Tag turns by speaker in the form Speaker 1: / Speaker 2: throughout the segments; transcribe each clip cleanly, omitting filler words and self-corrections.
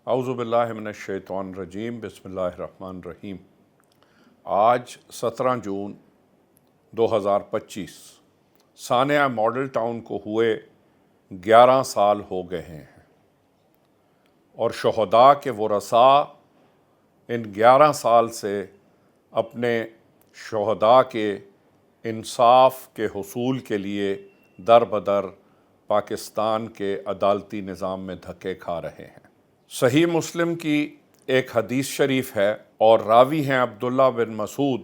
Speaker 1: اعوذ باللہ من الشیطان الرجیم بسم اللہ الرحمن الرحیم۔ آج 17 جون 2025 سانیہ ماڈل ٹاؤن کو ہوئے 11 سال ہو گئے ہیں اور شہداء کے ورثاء ان 11 سال سے اپنے شہداء کے انصاف کے حصول کے لیے در بدر پاکستان کے عدالتی نظام میں دھکے کھا رہے ہیں۔ صحیح مسلم کی ایک حدیث شریف ہے اور راوی ہیں عبداللہ بن مسعود،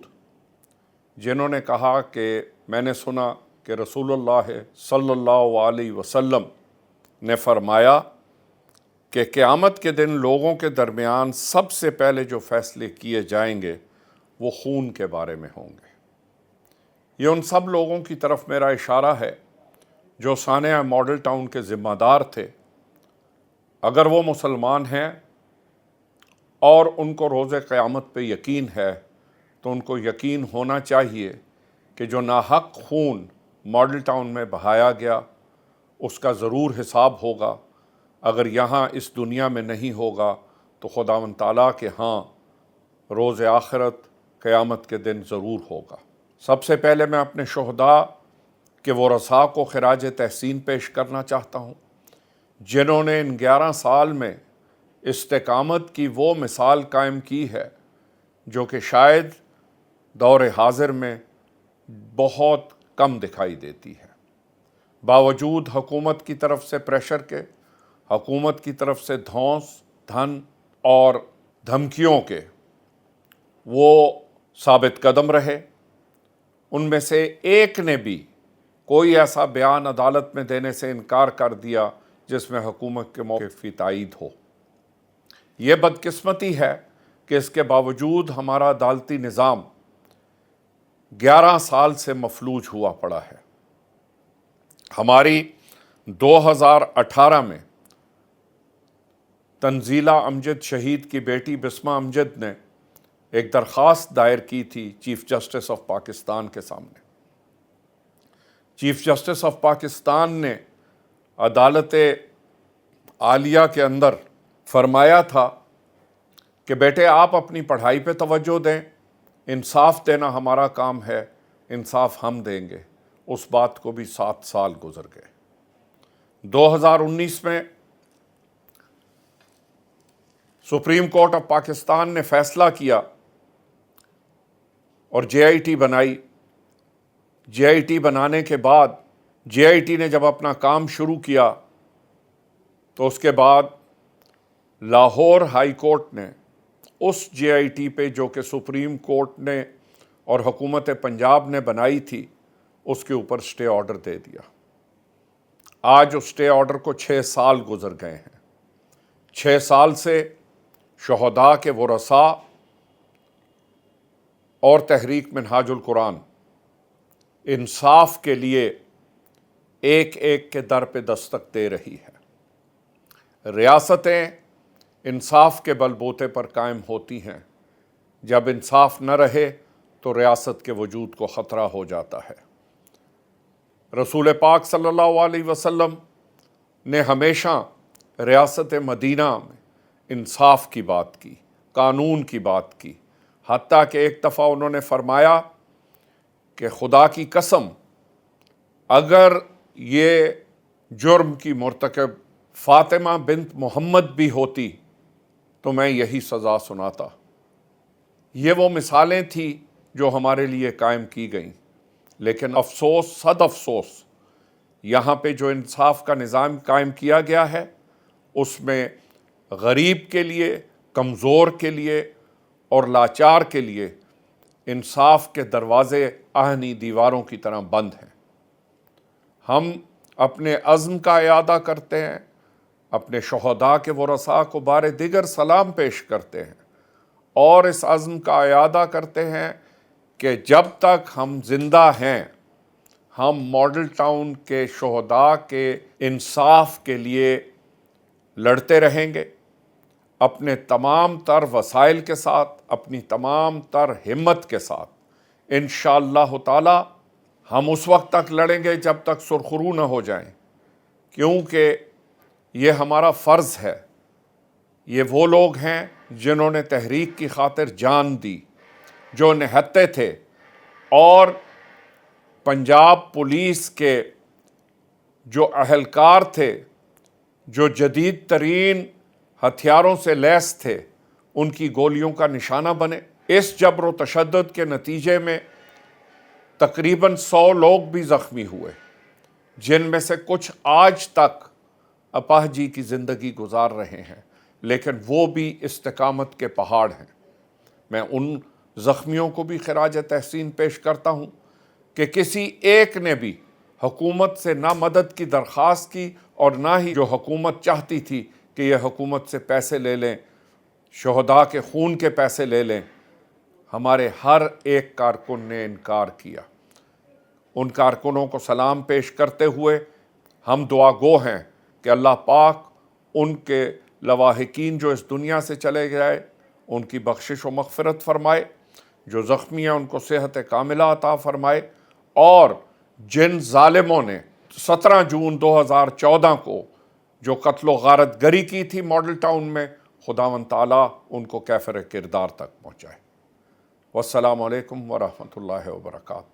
Speaker 1: جنہوں نے کہا کہ میں نے سنا کہ رسول اللہ صلی اللہ علیہ وسلم نے فرمایا کہ قیامت کے دن لوگوں کے درمیان سب سے پہلے جو فیصلے کیے جائیں گے وہ خون کے بارے میں ہوں گے۔ یہ ان سب لوگوں کی طرف میرا اشارہ ہے جو سانیہ ماڈل ٹاؤن کے ذمہ دار تھے۔ اگر وہ مسلمان ہیں اور ان کو روز قیامت پہ یقین ہے تو ان کو یقین ہونا چاہیے کہ جو ناحق خون ماڈل ٹاؤن میں بہایا گیا اس کا ضرور حساب ہوگا۔ اگر یہاں اس دنیا میں نہیں ہوگا تو خداوند تعالیٰ کے ہاں روز آخرت قیامت کے دن ضرور ہوگا۔ سب سے پہلے میں اپنے شہداء کے ورثاء کو خراج تحسین پیش کرنا چاہتا ہوں، جنہوں نے ان 11 سال میں استقامت کی وہ مثال قائم کی ہے جو کہ شاید دور حاضر میں بہت کم دکھائی دیتی ہے۔ باوجود حکومت کی طرف سے پریشر کے، حکومت کی طرف سے دھونس، دھن اور دھمکیوں کے، وہ ثابت قدم رہے۔ ان میں سے ایک نے بھی کوئی ایسا بیان عدالت میں دینے سے انکار کر دیا جس میں حکومت کے موقف کی تائید ہو۔ یہ بدقسمتی ہے کہ اس کے باوجود ہمارا عدالتی نظام 11 سال سے مفلوج ہوا پڑا ہے۔ ہماری 2018 میں تنزیلہ امجد شہید کی بیٹی بسمہ امجد نے ایک درخواست دائر کی تھی چیف جسٹس آف پاکستان کے سامنے۔ چیف جسٹس آف پاکستان نے عدالت عالیہ کے اندر فرمایا تھا کہ بیٹے آپ اپنی پڑھائی پہ توجہ دیں، انصاف دینا ہمارا کام ہے، انصاف ہم دیں گے۔ اس بات کو بھی 7 سال گزر گئے۔ 2019 میں سپریم کورٹ آف پاکستان نے فیصلہ کیا اور جے آئی ٹی بنائی۔ جے آئی ٹی بنانے کے بعد جے آئی ٹی نے جب اپنا کام شروع کیا تو اس کے بعد لاہور ہائی کورٹ نے اس جے آئی ٹی پہ جو کہ سپریم کورٹ نے اور حکومت پنجاب نے بنائی تھی اس کے اوپر سٹے آرڈر دے دیا۔ آج اس سٹے آرڈر کو 6 سال گزر گئے ہیں۔ 6 سال سے شہداء کے ورثاء اور تحریک منہاج القرآن انصاف کے لیے ایک ایک کے در پہ دستک دے رہی ہے۔ ریاستیں انصاف کے بل بوتے پر قائم ہوتی ہیں۔ جب انصاف نہ رہے تو ریاست کے وجود کو خطرہ ہو جاتا ہے۔ رسول پاک صلی اللہ علیہ وسلم نے ہمیشہ ریاست مدینہ میں انصاف کی بات کی، قانون کی بات کی، حتیٰ کہ ایک دفعہ انہوں نے فرمایا کہ خدا کی قسم اگر یہ جرم کی مرتکب فاطمہ بنت محمد بھی ہوتی تو میں یہی سزا سناتا۔ یہ وہ مثالیں تھیں جو ہمارے لیے قائم کی گئیں، لیکن افسوس صد افسوس یہاں پہ جو انصاف کا نظام قائم کیا گیا ہے اس میں غریب کے لیے، کمزور کے لیے اور لاچار کے لیے انصاف کے دروازے آہنی دیواروں کی طرح بند ہیں۔ ہم اپنے عزم کا اعادہ کرتے ہیں، اپنے شہداء کے ورثاء کو بار دیگر سلام پیش کرتے ہیں اور اس عزم کا اعادہ کرتے ہیں کہ جب تک ہم زندہ ہیں ہم ماڈل ٹاؤن کے شہداء کے انصاف کے لیے لڑتے رہیں گے، اپنے تمام تر وسائل کے ساتھ، اپنی تمام تر ہمت کے ساتھ۔ انشاءاللہ تعالی ہم اس وقت تک لڑیں گے جب تک سرخرو نہ ہو جائیں، کیونکہ یہ ہمارا فرض ہے یہ وہ لوگ ہیں جنہوں نے تحریک کی خاطر جان دی، جو نہتے تھے، اور پنجاب پولیس کے جو اہلکار تھے، جو جدید ترین ہتھیاروں سے لیس تھے، ان کی گولیوں کا نشانہ بنے۔ اس جبر و تشدد کے نتیجے میں تقریباً 100 لوگ بھی زخمی ہوئے، جن میں سے کچھ آج تک اپاہجی کی زندگی گزار رہے ہیں، لیکن وہ بھی استقامت کے پہاڑ ہیں۔ میں ان زخمیوں کو بھی خراج تحسین پیش کرتا ہوں کہ کسی ایک نے بھی حکومت سے نہ مدد کی درخواست کی اور نہ ہی جو حکومت چاہتی تھی کہ یہ حکومت سے پیسے لے لیں، شہداء کے خون کے پیسے لے لیں۔ ہمارے ہر ایک کارکن نے انکار کیا۔ ان کارکنوں کو سلام پیش کرتے ہوئے ہم دعا گو ہیں کہ اللہ پاک ان کے لواحقین جو اس دنیا سے چلے گئے ان کی بخشش و مغفرت فرمائے، جو زخمی ہیں ان کو صحت کاملہ عطا فرمائے، اور جن ظالموں نے 17 جون 2014 کو جو قتل و غارت گری کی تھی ماڈل ٹاؤن میں، خداوند تعالیٰ ان کو کیفر کردار تک پہنچائے۔ والسلام علیکم ورحمۃ اللہ وبرکاتہ۔